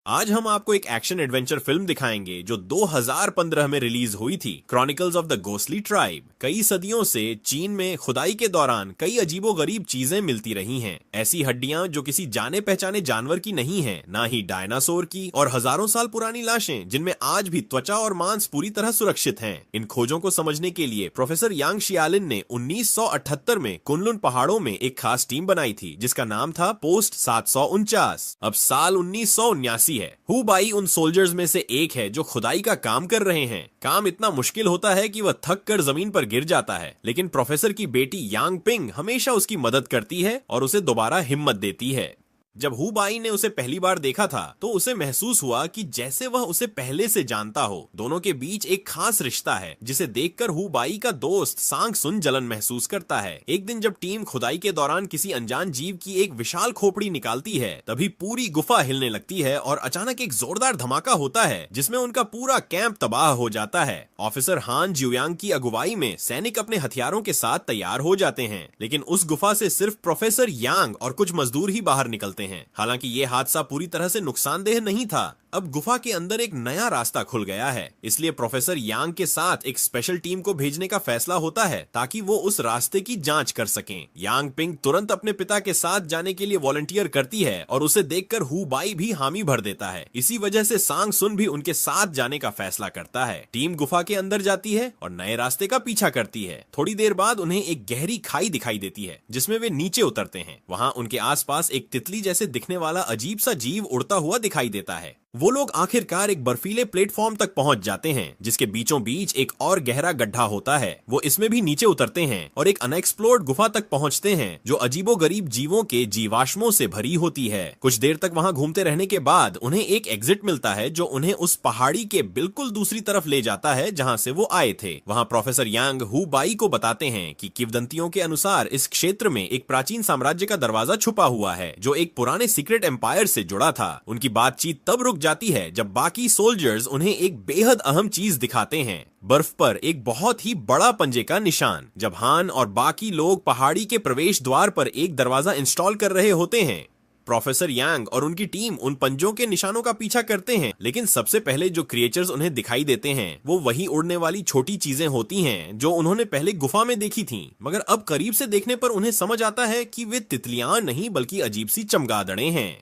आज हम आपको एक एक्शन एडवेंचर फिल्म दिखाएंगे जो 2015 में रिलीज हुई थी, chronicles of the ghostly tribe. कई सदियों से चीन में खुदाई के दौरान कई अजीबोगरीब चीजें मिलती रही हैं। ऐसी हड्डियां जो किसी जाने पहचाने जानवर की नहीं हैं, ना ही डायनासोर की, और हजारों साल पुरानी लाशें जिनमें आज भी त्वचा और मांस पूरी तरह सुरक्षित हैं। इन खोजों को समझने के लिए प्रोफेसर यांग शियालिन ने 1978 में कुनलुन पहाड़ों में एक खास टीम बनाई थी जिसका नाम था पोस्ट 749। अब साल 1979 है। हु बाई उन सोल्जर्स में से एक है जो खुदाई का काम कर रहे हैं। काम इतना मुश्किल होता है कि वह थक कर जमीन पर गिर जाता है, लेकिन प्रोफेसर की बेटी यांग पिंग हमेशा उसकी मदद करती है और उसे दोबारा हिम्मत देती है। जब हु बाई ने उसे पहली बार देखा था तो उसे महसूस हुआ कि जैसे वह उसे पहले से जानता हो। दोनों के बीच एक खास रिश्ता है जिसे देखकर हु बाई का दोस्त सांग सुन जलन महसूस करता है। एक दिन जब टीम खुदाई के दौरान किसी अनजान जीव की एक विशाल खोपड़ी निकालती है, तभी पूरी गुफा हिलने लगती है और अचानक एक जोरदार धमाका होता है जिसमें उनका पूरा कैंप तबाह हो जाता है। ऑफिसर हान ज्यूयांग की अगुवाई में सैनिक अपने हथियारों के साथ तैयार हो जाते हैं, लेकिन उस गुफा से सिर्फ प्रोफेसर यांग और कुछ मजदूर ही बाहर निकलते हैं। हालांकि ये हादसा पूरी तरह से नुकसानदेह नहीं था। अब गुफा के अंदर एक नया रास्ता खुल गया है, इसलिए प्रोफेसर यांग के साथ एक स्पेशल टीम को भेजने का फैसला होता है ताकि वो उस रास्ते की जांच कर सकें। यांग पिंग तुरंत अपने पिता के साथ जाने के लिए वॉलंटियर करती है और उसे देखकर हु बाई भी हामी भर देता है। इसी वजह से सांग सुन भी उनके साथ जाने का फैसला करता है। टीम गुफा के अंदर जाती है और नए रास्ते का पीछा करती है। थोड़ी देर बाद उन्हें एक गहरी खाई दिखाई देती है जिसमें वे नीचे उतरते हैं। वहाँ उनके आसपास एक तितली जैसे दिखने वाला अजीब सा जीव उड़ता हुआ दिखाई देता है। वो लोग आखिरकार एक बर्फीले प्लेटफॉर्म तक पहुंच जाते हैं जिसके बीचों बीच एक और गहरा गड्ढा होता है। वो इसमें भी नीचे उतरते हैं और एक अनएक्सप्लोर्ड गुफा तक पहुंचते हैं जो अजीबोगरीब जीवों के जीवाश्मों से भरी होती है। कुछ देर तक वहां घूमते रहने के बाद उन्हें एक एग्जिट मिलता है जो उन्हें उस पहाड़ी के बिल्कुल दूसरी तरफ ले जाता है जहां से वो आए थे। वहां प्रोफेसर यांग हु बाई को बताते हैं कि किंवदंतियों के अनुसार इस क्षेत्र में एक प्राचीन साम्राज्य का दरवाजा छुपा हुआ है जो एक पुराने सीक्रेट एम्पायर से जुड़ा था। उनकी बातचीत तब रुक जाती है जब बाकी सोल्जर्स उन्हें एक बेहद अहम चीज दिखाते हैं, बर्फ पर एक बहुत ही बड़ा पंजे का निशान। जब हान और बाकी लोग पहाड़ी के प्रवेश द्वार पर एक दरवाजा इंस्टॉल कर रहे होते हैं, प्रोफेसर यांग और उनकी टीम उन पंजों के निशानों का पीछा करते हैं, लेकिन सबसे पहले जो क्रिएचर्स उन्हें दिखाई देते हैं वो वही उड़ने वाली छोटी चीजें होती हैं जो उन्होंने पहले गुफा में देखी थीं। मगर अब करीब से देखने पर उन्हें समझ आता है कि वे तितलियां नहीं बल्कि अजीब सी चमगादड़ें हैं।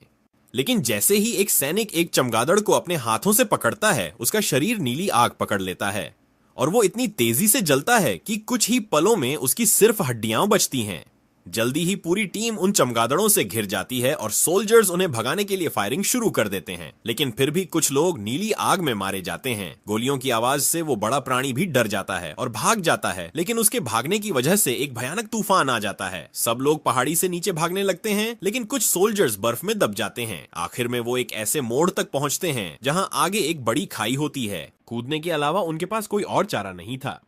लेकिन जैसे ही एक सैनिक एक चमगादड़ को अपने हाथों से पकड़ता है, उसका शरीर नीली आग पकड़ लेता है और वो इतनी तेजी से जलता है कि कुछ ही पलों में उसकी सिर्फ हड्डियां बचती हैं। जल्दी ही पूरी टीम उन चमगादड़ों से घिर जाती है और सोल्जर्स उन्हें भगाने के लिए फायरिंग शुरू कर देते हैं, लेकिन फिर भी कुछ लोग नीली आग में मारे जाते हैं। गोलियों की आवाज से वो बड़ा प्राणी भी डर जाता है और भाग जाता है, लेकिन उसके भागने की वजह से एक भयानक तूफान आ जाता है। सब लोग पहाड़ी से नीचे भागने लगते हैं, लेकिन कुछ सोल्जर्स बर्फ में दब जाते हैं। आखिर में वो एक ऐसे मोड़ तक पहुंचते हैं जहां आगे एक बड़ी खाई होती है। कूदने के अलावा उनके पास कोई और चारा नहीं था।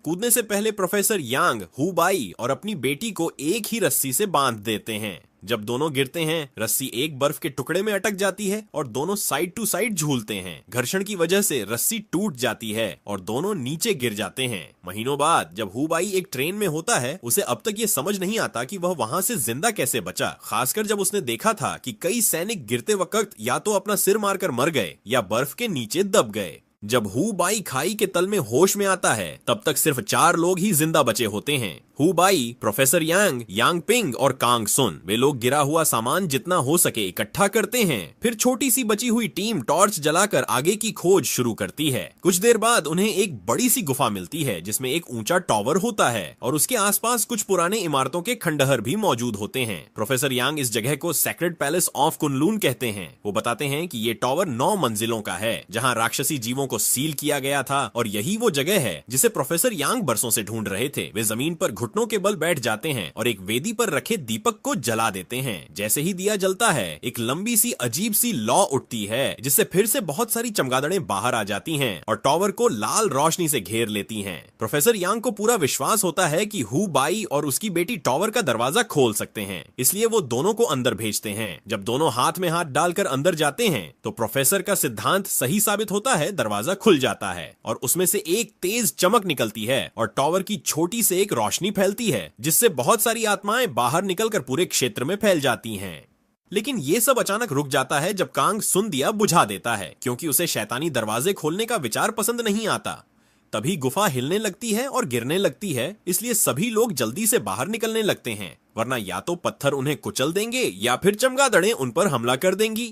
कूदने से पहले प्रोफेसर यांग हु बाई और अपनी बेटी को एक ही रस्सी से बांध देते हैं। जब दोनों गिरते हैं, रस्सी एक बर्फ के टुकड़े में अटक जाती है और दोनों साइड टू साइड झूलते हैं। घर्षण की वजह से रस्सी टूट जाती है और दोनों नीचे गिर जाते हैं। महीनों बाद जब हु बाई एक ट्रेन में होता है, उसे अब तक ये समझ नहीं आता कि वह वहां से जिंदा कैसे बचा, खासकर जब उसने देखा था कि कई सैनिक गिरते वक्त या तो अपना सिर मारकर मर गए या बर्फ के नीचे दब गए। जब हु बाई खाई के तल में होश में आता है, तब तक सिर्फ 4 लोग ही जिंदा बचे होते हैं। Who by, professor Yang, Yang ping और कांग सुन। वे लोग गिरा हुआ सामान जितना हो सके इकट्ठा करते हैं। फिर छोटी सी बची हुई टीम टॉर्च जलाकर आगे की खोज शुरू करती है। कुछ देर बाद उन्हें एक बड़ी सी गुफा मिलती है जिसमें एक ऊंचा टॉवर होता है और उसके आसपास कुछ पुराने इमारतों के खंडहर भी मौजूद होते हैं। प्रोफेसर यांग इस जगह को सेक्रेड पैलेस ऑफ कुनलुन कहते हैं। वो बताते हैं कि ये टॉवर 9 मंजिलों का है जहाँ राक्षसी जीवों को सील किया गया था और यही वो जगह है जिसे प्रोफेसर यांग बरसों से ढूंढ रहे थे। वे जमीन पर घुटनों के बल बैठ जाते हैं और एक वेदी पर रखे दीपक को जला देते हैं। जैसे ही दिया जलता है, एक लंबी सी अजीब सी लौ उठती है जिससे फिर से बहुत सारी चमगादड़ें बाहर आ जाती हैं और टॉवर को लाल रोशनी से घेर लेती हैं। प्रोफेसर यांग को पूरा विश्वास होता है कि हु बाई और उसकी बेटी टॉवर का दरवाजा खोल सकते हैं, इसलिए वो दोनों को अंदर भेजते हैं। जब दोनों हाथ में हाथ डालकर अंदर जाते हैं तो प्रोफेसर का सिद्धांत सही साबित होता है। दरवाजा खुल जाता है और उसमें से एक तेज चमक निकलती है और टॉवर की छोटी से एक रोशनी फैलती है जिससे बहुत सारी आत्माएं बाहर निकलकर पूरे क्षेत्र में फैल जाती हैं। लेकिन ये सब अचानक रुक जाता है जब कांग सुन दिया बुझा देता है, क्योंकि उसे शैतानी दरवाजे खोलने का विचार पसंद नहीं आता। तभी गुफा हिलने लगती है और गिरने लगती है, इसलिए सभी लोग जल्दी से बाहर निकलने लगते हैं, वरना या तो पत्थर उन्हें कुचल देंगे या फिर चमगादड़ें उन पर हमला कर देंगी।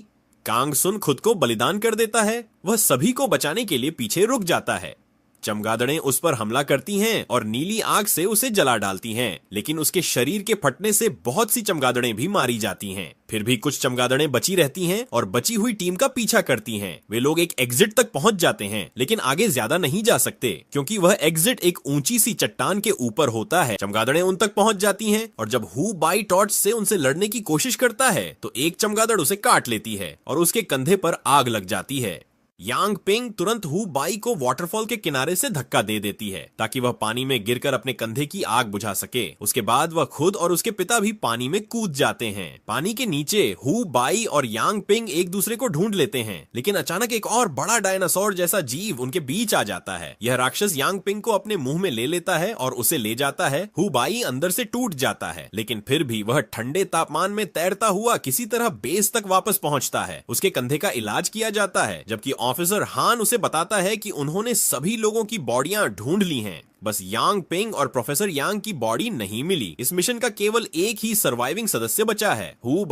कांग सुन खुद को बलिदान कर देता है, वह सभी को बचाने के लिए पीछे रुक जाता है। चमगादड़ें उस पर हमला करती हैं और नीली आग से उसे जला डालती हैं, लेकिन उसके शरीर के फटने से बहुत सी चमगादड़ें भी मारी जाती हैं। फिर भी कुछ चमगादड़ें बची रहती हैं और बची हुई टीम का पीछा करती हैं। वे लोग एक एग्जिट तक पहुंच जाते हैं, लेकिन आगे ज्यादा नहीं जा सकते, क्योंकि वह एग्जिट एक ऊंची सी चट्टान के ऊपर होता है। चमगादड़ें उन तक पहुंच जाती हैं और जब हु बाई टॉर्च से उनसे लड़ने की कोशिश करता है तो एक चमगादड़ उसे काट लेती है और उसके कंधे पर आग लग जाती है। यांग पिंग तुरंत हु बाई को वाटरफॉल के किनारे से धक्का दे देती है ताकि वह पानी में गिरकर अपने कंधे की आग बुझा सके। उसके बाद वह खुद और उसके पिता भी पानी में कूद जाते हैं। पानी के नीचे हु बाई और यांग पिंग एक दूसरे को ढूंढ लेते हैं, लेकिन अचानक एक और बड़ा डायनासोर जैसा जीव उनके बीच आ जाता है। यह राक्षस यांग पिंग को अपने मुंह में ले लेता है और उसे ले जाता है। हु बाई अंदर से टूट जाता है, लेकिन फिर भी वह ठंडे तापमान में तैरता हुआ किसी तरह बेस तक वापस पहुंचता है। उसके कंधे का इलाज किया जाता है, जबकि ऑफिसर हान उसे बताता है कि उन्होंने सभी लोगों की बॉडियां ढूंढ ली हैं, बस यांग पिंग और प्रोफेसर यांग की बॉडी नहीं मिली। इस मिशन का केवल एक ही सर्वाइविंग सदस्य बचा है। हु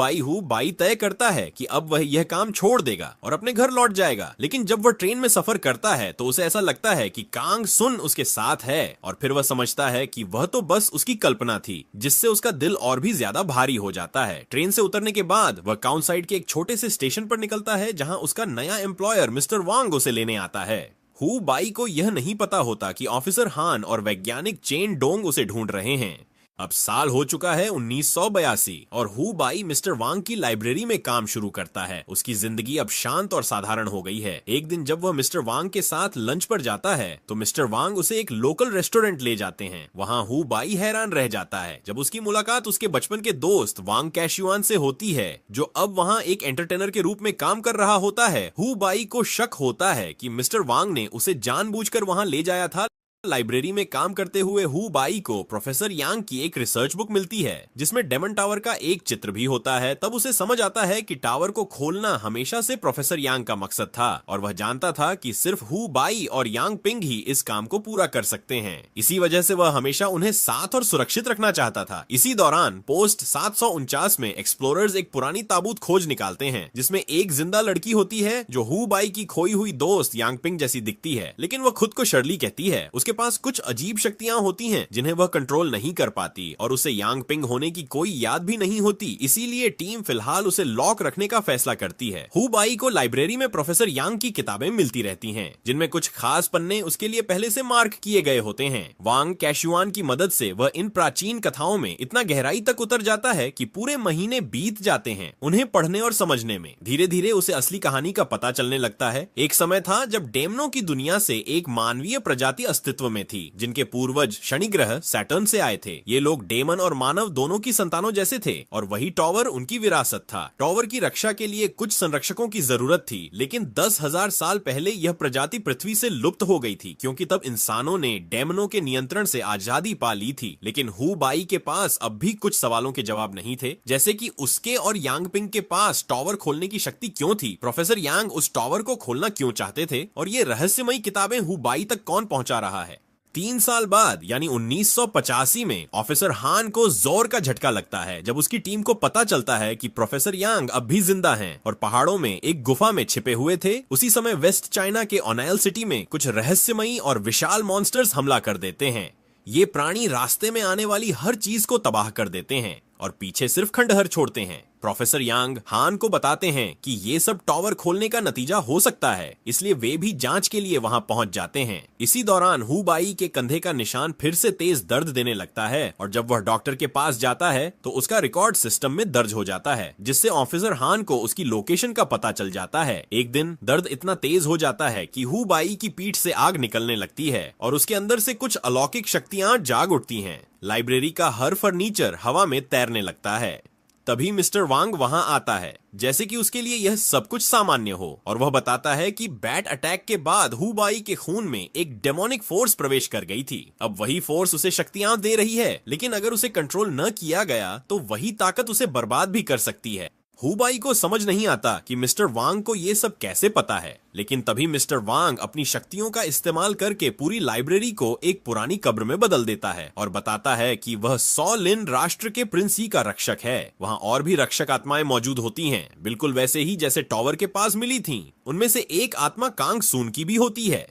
बाई तय करता है कि अब वह यह काम छोड़ देगा और अपने घर लौट जाएगा, लेकिन जब वह ट्रेन में सफर करता है तो उसे ऐसा लगता है कि कांग सुन उसके साथ है, और फिर वह समझता है कि वह तो बस उसकी कल्पना थी, जिससे उसका दिल और भी ज्यादा भारी हो जाता है। ट्रेन से उतरने के बाद वह काउंसाइड के एक छोटे से स्टेशन पर निकलता है, जहां उसका नया एम्प्लॉयर मिस्टर वांग उसे लेने आता है। हु बाई को यह नहीं पता होता कि ऑफिसर हान और वैज्ञानिक चेन डोंग उसे ढूंढ रहे हैं। अब साल हो चुका है 1982 और हु बाई मिस्टर वांग की लाइब्रेरी में काम शुरू करता है। उसकी जिंदगी अब शांत और साधारण हो गई है। एक दिन जब वह मिस्टर वांग के साथ लंच पर जाता है तो मिस्टर वांग उसे एक लोकल रेस्टोरेंट ले जाते हैं। वहां हु बाई हैरान रह जाता है जब उसकी मुलाकात उसके बचपन के दोस्त वांग कैशुआन से होती है, जो अब वहां एक एंटरटेनर के रूप में काम कर रहा होता है। हु बाई को शक होता है कि मिस्टर वांग ने उसे जानबूझकर वहां ले जाया था। लाइब्रेरी में काम करते हुए हु बाई को प्रोफेसर यांग की एक रिसर्च बुक मिलती है, जिसमें डेमन टावर का एक चित्र भी होता है। तब उसे समझ आता है कि टावर को खोलना हमेशा से प्रोफेसर यांग का मकसद था, और वह जानता था कि सिर्फ हु बाई और यांग पिंग ही इस काम को पूरा कर सकते हैं। इसी वजह से वह हमेशा उन्हें साथ और सुरक्षित रखना चाहता था। इसी दौरान पोस्ट 749 में एक्सप्लोरर्स एक पुरानी ताबूत खोज निकालते हैं, जिसमें एक जिंदा लड़की होती है जो हु बाई की खोई हुई दोस्त यांग पिंग जैसी दिखती है, लेकिन वह खुद को शर्ली कहती है। उसके पास कुछ अजीब शक्तियां होती हैं जिन्हें वह कंट्रोल नहीं कर पाती, और उसे यांग पिंग होने की कोई याद भी नहीं होती। इसीलिए टीम फिलहाल उसे लॉक रखने का फैसला करती है। हु बाई को लाइब्रेरी में प्रोफेसर यांग की किताबें मिलती रहती हैं, जिनमें कुछ खास पन्ने उसके लिए पहले से मार्क किए गए होते हैं। वांग कैशुआन की मदद से वह इन प्राचीन कथाओं में इतना गहराई तक उतर जाता है कि पूरे महीने बीत जाते हैं उन्हें पढ़ने और समझने में। धीरे धीरे उसे असली कहानी का पता चलने लगता है। एक समय था जब डेमनों की दुनिया से एक मानवीय प्रजाति अस्तित्व में थी, जिनके पूर्वज शनि ग्रह सैटर्न से आए थे। ये लोग डेमन और मानव दोनों की संतानों जैसे थे, और वही टॉवर उनकी विरासत था। टॉवर की रक्षा के लिए कुछ संरक्षकों की जरूरत थी, लेकिन 10,000 साल पहले यह प्रजाति पृथ्वी से लुप्त हो गई थी, क्योंकि तब इंसानों ने डेमनों के नियंत्रण से आजादी पा ली थी। लेकिन हु बाई के पास अब भी कुछ सवालों के जवाब नहीं थे, जैसे कि उसके और यांग पिंग के पास टॉवर खोलने की शक्ति क्यों थी, प्रोफेसर यांग उस टॉवर को खोलना क्यों चाहते थे, और ये रहस्यमयी किताबें हु बाई तक कौन पहुंचा रहा है। 3 साल बाद यानी 1985 में ऑफिसर हान को जोर का झटका लगता है जब उसकी टीम को पता चलता है कि प्रोफेसर यांग अब भी जिंदा हैं और पहाड़ों में एक गुफा में छिपे हुए थे। उसी समय वेस्ट चाइना के ओनाइल सिटी में कुछ रहस्यमयी और विशाल मॉन्स्टर्स हमला कर देते हैं। ये प्राणी रास्ते में आने वाली हर चीज को तबाह कर देते हैं और पीछे सिर्फ खंडहर छोड़ते हैं। प्रोफेसर यांग हान को बताते हैं कि ये सब टॉवर खोलने का नतीजा हो सकता है, इसलिए वे भी जांच के लिए वहां पहुंच जाते हैं। इसी दौरान हु बाई के कंधे का निशान फिर से तेज दर्द देने लगता है, और जब वह डॉक्टर के पास जाता है तो उसका रिकॉर्ड सिस्टम में दर्ज हो जाता है, जिससे ऑफिसर हान को उसकी लोकेशन का पता चल जाता है। एक दिन दर्द इतना तेज हो जाता है कि हु बाई की पीठ से आग निकलने लगती है और उसके अंदर से कुछ अलौकिक शक्तियां जाग उठती हैं। लाइब्रेरी का हर फर्नीचर हवा में तैरने लगता है। तभी मिस्टर वांग वहां आता है, जैसे कि उसके लिए यह सब कुछ सामान्य हो, और वह बताता है कि बैट अटैक के बाद हु बाई के खून में एक डेमोनिक फोर्स प्रवेश कर गई थी। अब वही फोर्स उसे शक्तियां दे रही है, लेकिन अगर उसे कंट्रोल न किया गया तो वही ताकत उसे बर्बाद भी कर सकती है। हुबाई को समझ नहीं आता कि मिस्टर वांग को ये सब कैसे पता है, लेकिन तभी मिस्टर वांग अपनी शक्तियों का इस्तेमाल करके पूरी लाइब्रेरी को एक पुरानी कब्र में बदल देता है और बताता है कि वह सॉ लिन राष्ट्र के प्रिंस ही का रक्षक है। वहाँ और भी रक्षक आत्माएं मौजूद होती हैं, बिल्कुल वैसे ही जैसे टॉवर के पास मिली थीं। उनमें से एक आत्मा कांग सून की भी होती है।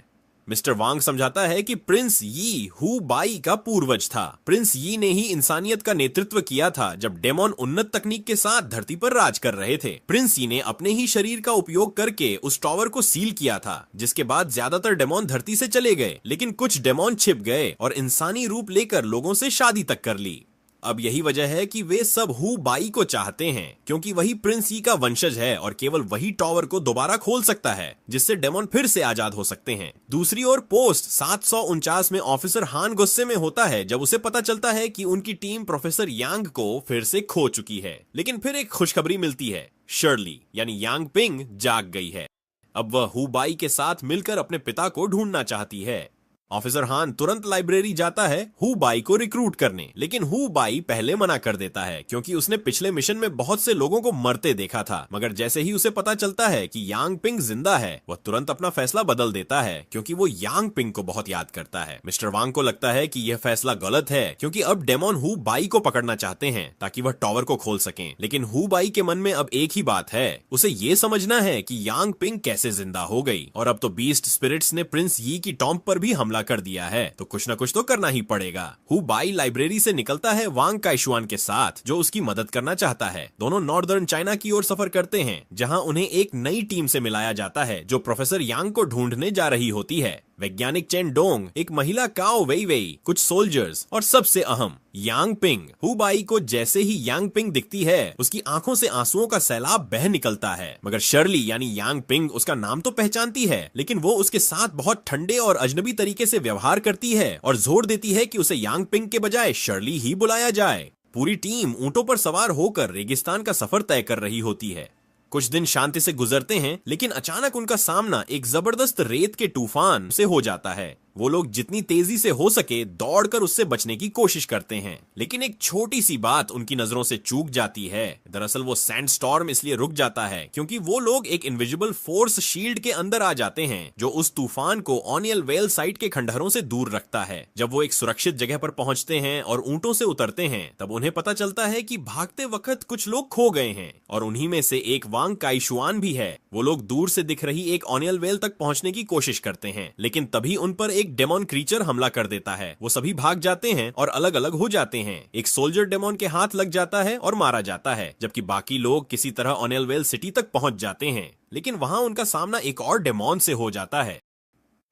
मिस्टर वांग समझाता है कि प्रिंस यी हु बाई का पूर्वज था। प्रिंस यी ने ही इंसानियत का नेतृत्व किया था जब डेमोन उन्नत तकनीक के साथ धरती पर राज कर रहे थे। प्रिंस यी ने अपने ही शरीर का उपयोग करके उस टॉवर को सील किया था, जिसके बाद ज्यादातर डेमोन धरती से चले गए, लेकिन कुछ डेमोन छिप गए और इंसानी रूप लेकर लोगों से शादी तक कर ली। अब यही वजह है कि वे सब हु बाई को चाहते हैं, क्योंकि वही प्रिंस यी का वंशज है और केवल वही टॉवर को दोबारा खोल सकता है, जिससे डेमोन फिर से आजाद हो सकते हैं। दूसरी ओर पोस्ट 749 में ऑफिसर हान गुस्से में होता है जब उसे पता चलता है कि उनकी टीम प्रोफेसर यांग को फिर से खो चुकी है। लेकिन फिर एक खुशखबरी मिलती है, शर्ली यानी यांग पिंग जाग गई है। अब वह हु बाई के साथ मिलकर अपने पिता को ढूंढना चाहती है। ऑफिसर हान तुरंत लाइब्रेरी जाता है हु बाई को रिक्रूट करने, लेकिन हु बाई पहले मना कर देता है क्योंकि उसने पिछले मिशन में बहुत से लोगों को मरते देखा था। मगर जैसे ही उसे पता चलता है कि यांग पिंग जिंदा है, वह तुरंत अपना फैसला बदल देता है क्योंकि वो यांग पिंग को बहुत याद करता है। मिस्टर वांग को लगता है कि यह फैसला गलत है क्योंकि अब डेमोन हु बाई को पकड़ना चाहते हैं ताकि वह टॉवर को खोल सकें। लेकिन हु बाई के मन में अब एक ही बात है, उसे ये समझना है कि यांग पिंग कैसे जिंदा हो गई। और अब तो बीस्ट स्पिरिट्स ने प्रिंस यी की टॉम्ब पर भी हमला कर दिया है, तो कुछ न कुछ तो करना ही पड़ेगा। हु बाई लाइब्रेरी से निकलता है वांग काइशुआन के साथ, जो उसकी मदद करना चाहता है। दोनों नॉर्दर्न चाइना की ओर सफर करते हैं, जहां उन्हें एक नई टीम से मिलाया जाता है जो प्रोफेसर यांग को ढूंढने जा रही होती है। वैज्ञानिक चेन डोंग, एक महिला काओ वेई वेई, कुछ सोल्जर्स और सबसे अहम यांग पिंग। हु बाई को जैसे ही यांग पिंग दिखती है, उसकी आंखों से आंसुओं का सैलाब बह निकलता है। मगर शर्ली यानी यांग पिंग उसका नाम तो पहचानती है, लेकिन वो उसके साथ बहुत ठंडे और अजनबी तरीके से व्यवहार करती है और जोर देती है कि उसे यांग पिंग के बजाय शर्ली ही बुलाया जाए। पूरी टीम ऊंटों पर सवार होकर रेगिस्तान का सफर तय कर रही होती है। कुछ दिन शांति से गुजरते हैं, लेकिन अचानक उनका सामना एक जबरदस्त रेत के तूफान से हो जाता है। वो लोग जितनी तेजी से हो सके दौड़कर उससे बचने की कोशिश करते हैं, लेकिन एक छोटी सी बात उनकी नजरों से चूक जाती है। दरअसल वो सैंड स्टॉर्म इसलिए रुक जाता है क्योंकि वो लोग एक इनविजिबल फोर्स शील्ड के अंदर आ जाते हैं, जो उस तूफान को ओनियल वेल साइट के खंडहरों से दूर रखता है। जब वो एक सुरक्षित जगह पर पहुंचते हैं और ऊंटों से उतरते हैं, तब उन्हें पता चलता है कि भागते वक्त कुछ लोग खो गए हैं और उन्हीं में से एक वांग काइशुआन भी है। वो लोग दूर से दिख रही एक ओनियल वेल तक पहुंचने की कोशिश करते हैं, लेकिन तभी उन पर एक डेमोन क्रीचर हमला कर देता है। वो सभी भाग जाते हैं और अलग अलग हो जाते हैं। एक सोल्जर डेमोन के हाथ लग जाता है और मारा जाता है, जबकि बाकी लोग किसी तरह ओनियल वेल सिटी तक पहुंच जाते हैं। लेकिन वहां उनका सामना एक और डेमोन से हो जाता है।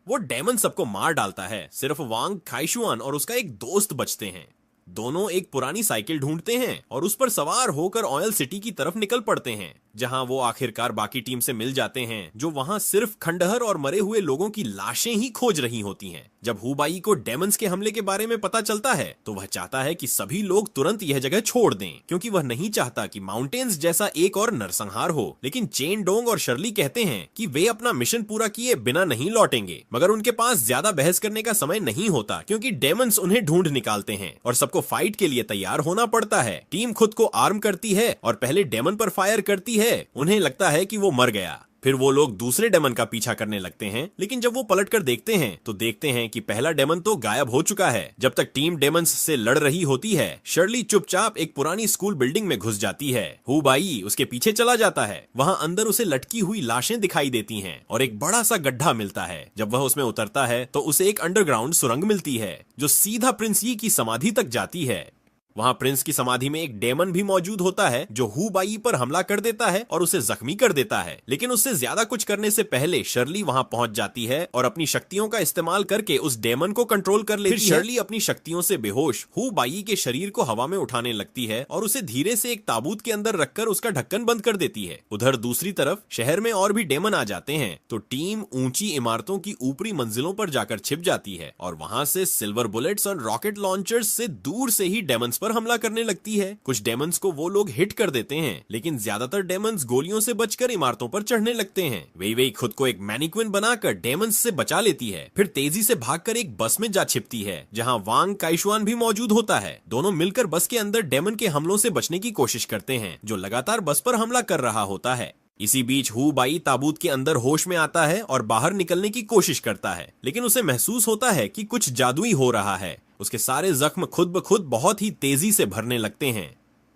वो डेमन सबको मार डालता है, सिर्फ वांग काइशुआन और उसका एक दोस्त बचते हैं। दोनों एक पुरानी साइकिल ढूंढते हैं और उस पर सवार होकर ऑयल सिटी की तरफ निकल पड़ते हैं, जहां वो आखिरकार बाकी टीम से मिल जाते हैं, जो वहां सिर्फ खंडहर और मरे हुए लोगों की लाशें ही खोज रही होती हैं। जब हु बाई को डेमन्स के हमले के बारे में पता चलता है, तो वह चाहता है कि सभी लोग तुरंत यह जगह छोड़ दें, क्योंकि वह नहीं चाहता कि माउंटेन्स जैसा एक और नरसंहार हो। लेकिन चेन डोंग और शर्ली कहते हैं कि वे अपना मिशन पूरा किए बिना नहीं लौटेंगे, मगर उनके पास ज्यादा बहस करने का समय नहीं होता, क्योंकि डेमन्स उन्हें ढूंढ निकालते हैं और सबको फाइट के लिए तैयार होना पड़ता है। टीम खुद को आर्म करती है और पहले डेमन पर फायर करती है। उन्हें लगता है कि वो मर गया। फिर वो लोग दूसरे डेमन का पीछा करने लगते हैं, लेकिन जब वो पलटकर देखते हैं तो देखते हैं कि पहला डेमन तो गायब हो चुका है। जब तक टीम डेमन्स से लड़ रही होती है, शर्ली चुपचाप एक पुरानी स्कूल बिल्डिंग में घुस जाती है। हु बाई उसके पीछे चला जाता है। वहां अंदर उसे लटकी हुई लाशें दिखाई देती हैं और एक बड़ा सा गड्ढा मिलता है। जब वह उसमें उतरता है तो उसे एक अंडरग्राउंड सुरंग मिलती है, जो सीधा प्रिंस यी की समाधि तक जाती है। वहां प्रिंस की समाधि में एक डेमन भी मौजूद होता है, जो हु बाई पर हमला कर देता है और उसे जख्मी कर देता है। लेकिन उससे ज्यादा कुछ करने से पहले शर्ली वहां पहुंच जाती है और अपनी शक्तियों का इस्तेमाल करके उस डेमन को कंट्रोल कर लेती है। शर्ली अपनी शक्तियों से बेहोश हु बाई के शरीर को हवा में उठाने लगती है और उसे धीरे से एक ताबूत के अंदर रखकर उसका ढक्कन बंद कर देती है। उधर दूसरी तरफ शहर में और भी डेमन आ जाते हैं, तो टीम ऊंची इमारतों की ऊपरी मंजिलों पर जाकर छिप जाती है और वहां से सिल्वर बुलेट्स और रॉकेट लॉन्चर्स से दूर से ही डेमन्स पर हमला करने लगती है। कुछ डेमंस को वो लोग हिट कर देते हैं, लेकिन ज्यादातर डेमंस गोलियों से बचकर इमारतों पर चढ़ने लगते हैं। वेई खुद को एक मैनिक्विन बनाकर डेमंस से बचा लेती है, फिर तेजी से भागकर एक बस में जा छिपती है, जहां वांग काइशुआन भी मौजूद होता है। दोनों मिलकर बस के अंदर डेमन के हमलों से बचने की कोशिश करते हैं, जो लगातार बस पर हमला कर रहा होता है। इसी बीच हु बाई ताबूत के अंदर होश में आता है और बाहर निकलने की कोशिश करता है, लेकिन उसे महसूस होता है कि कुछ जादुई हो रहा है। उसके सारे जख्म खुद ब खुद बहुत ही तेजी से भरने लगते हैं।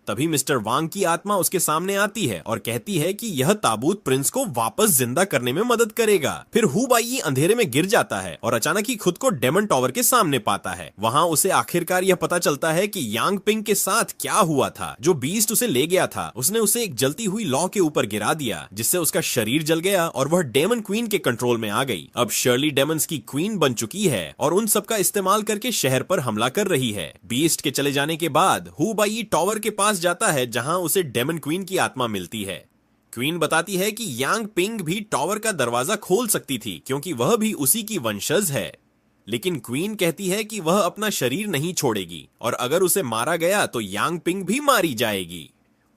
तभी मिस्टर वांग की आत्मा उसके सामने आती है और कहती है कि यह ताबूत प्रिंस को वापस जिंदा करने में मदद करेगा। फिर हु बाई अंधेरे में गिर जाता है और अचानक ही खुद को डेमन टॉवर के सामने पाता है। वहां उसे आखिरकार यह पता चलता है कि यांग पिंग के साथ क्या हुआ था। जो बीस्ट उसे ले गया था, उसने उसे एक जलती हुई लौ के ऊपर गिरा दिया, जिससे उसका शरीर जल गया और वह डेमन क्वीन के कंट्रोल में आ गई। अब शर्ली डेमंस की क्वीन बन चुकी है और उन सबका इस्तेमाल करके शहर पर हमला कर रही है। बीस्ट के चले जाने के बाद हु बाई टावर के पास जाता है, जहां उसे डेमन क्वीन की आत्मा मिलती है। क्वीन बताती है कि यांग पिंग भी टावर का दरवाजा खोल सकती थी, क्योंकि वह भी उसी की वंशज है। लेकिन क्वीन कहती है कि वह अपना शरीर नहीं छोड़ेगी और अगर उसे मारा गया तो यांग पिंग भी मारी जाएगी।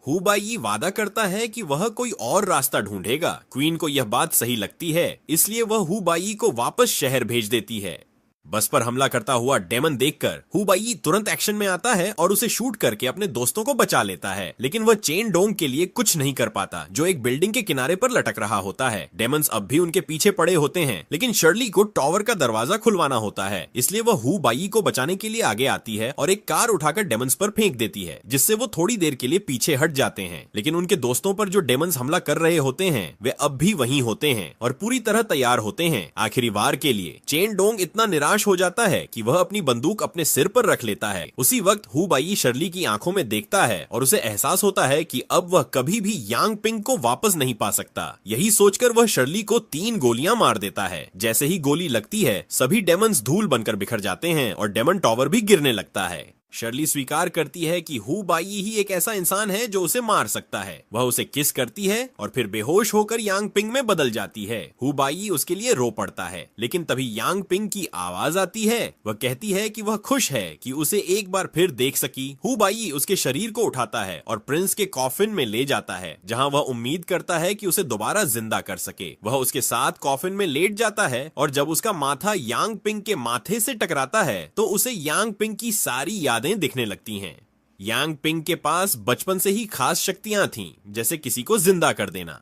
हु बाई वादा करता है कि वह कोई और रास्ता ढूंढेगा। क्वीन को यह बात सही लगती है, इसलिए वह हु बाई को वापस शहर भेज देती है। बस पर हमला करता हुआ डेमन देखकर हु बाई तुरंत एक्शन में आता है और उसे शूट करके अपने दोस्तों को बचा लेता है, लेकिन वह चेन डोंग के लिए कुछ नहीं कर पाता, जो एक बिल्डिंग के किनारे पर लटक रहा होता है। डेमंस अब भी उनके पीछे पड़े होते हैं, लेकिन शर्ली को टावर का दरवाजा खुलवाना होता है, इसलिए वह हु बाई को बचाने के लिए आगे आती है और एक कार उठाकर डेमंस पर फेंक देती है, जिससे वो थोड़ी देर के लिए पीछे हट जाते हैं। लेकिन उनके दोस्तों पर जो डेमंस हमला कर रहे होते हैं वे अब भी वहीं होते हैं और पूरी तरह तैयार होते हैं आखिरी वार के लिए। चेन डोंग इतना निराश हो जाता है कि वह अपनी बंदूक अपने सिर पर रख लेता है। उसी वक्त हु बाई शर्ली की आंखों में देखता है और उसे एहसास होता है कि अब वह कभी भी यांग पिंग को वापस नहीं पा सकता। यही सोचकर वह शर्ली को 3 गोलियां मार देता है। जैसे ही गोली लगती है, सभी डेमंस धूल बनकर बिखर जाते हैं और डेमन टावर भी गिरने लगता है। शर्ली स्वीकार करती है कि हु बाई ही एक ऐसा इंसान है जो उसे मार सकता है। वह उसे किस करती है और फिर बेहोश होकर यांग पिंग में बदल जाती है। हु बाई उसके लिए रो पड़ता है, लेकिन तभी यांग पिंग की आवाज आती है। वह कहती है कि वह खुश है कि उसे एक बार फिर देख सकी। हु बाई उसके शरीर को उठाता है और प्रिंस के कॉफिन में ले जाता है, जहां वह उम्मीद करता है कि उसे दोबारा जिंदा कर सके। वह उसके साथ कॉफिन में लेट जाता है और जब उसका माथा यांग पिंग के माथे से टकराता है तो उसे यांग पिंग की सारी दिखने लगती हैं। यांग पिंग के पास बचपन से ही खास शक्तियां थीं, जैसे किसी को जिंदा कर देना,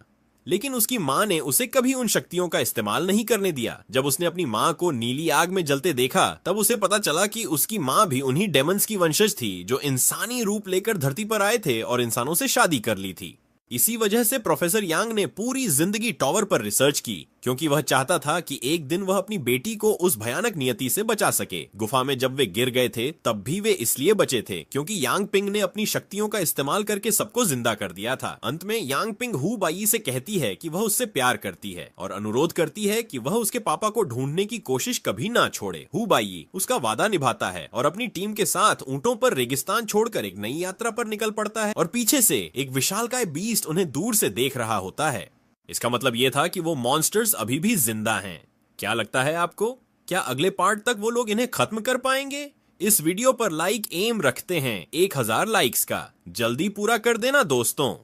लेकिन उसकी मां ने उसे कभी उन शक्तियों का इस्तेमाल नहीं करने दिया। जब उसने अपनी मां को नीली आग में जलते देखा, तब उसे पता चला कि उसकी मां भी उन्हीं डेमंस की वंशज थी, जो इंसानी रूप लेकर धरती पर आए थे और इंसानों से शादी कर ली थी। इसी वजह से प्रोफेसर यांग ने पूरी जिंदगी टावर पर रिसर्च की, क्योंकि वह चाहता था कि एक दिन वह अपनी बेटी को उस भयानक नियति से बचा सके। गुफा में जब वे गिर गए थे, तब भी वे इसलिए बचे थे क्योंकि यांग पिंग ने अपनी शक्तियों का इस्तेमाल करके सबको जिंदा कर दिया था। अंत में यांग पिंग हु बाई से कहती है कि वह उससे प्यार करती है और अनुरोध करती है कि वह उसके पापा को ढूंढने की कोशिश कभी ना छोड़े। हु बाई उसका वादा निभाता है और अपनी टीम के साथ ऊंटों पर रेगिस्तान छोड़कर एक नई यात्रा पर निकल पड़ता है और पीछे से एक विशालकाय बीस्ट उन्हें दूर से देख रहा होता है। इसका मतलब यह था कि वो मॉन्स्टर्स अभी भी जिंदा हैं। क्या लगता है आपको? क्या अगले पार्ट तक वो लोग इन्हें खत्म कर पाएंगे? इस वीडियो पर लाइक एम रखते हैं 1000 लाइक्स का। जल्दी पूरा कर देना दोस्तों।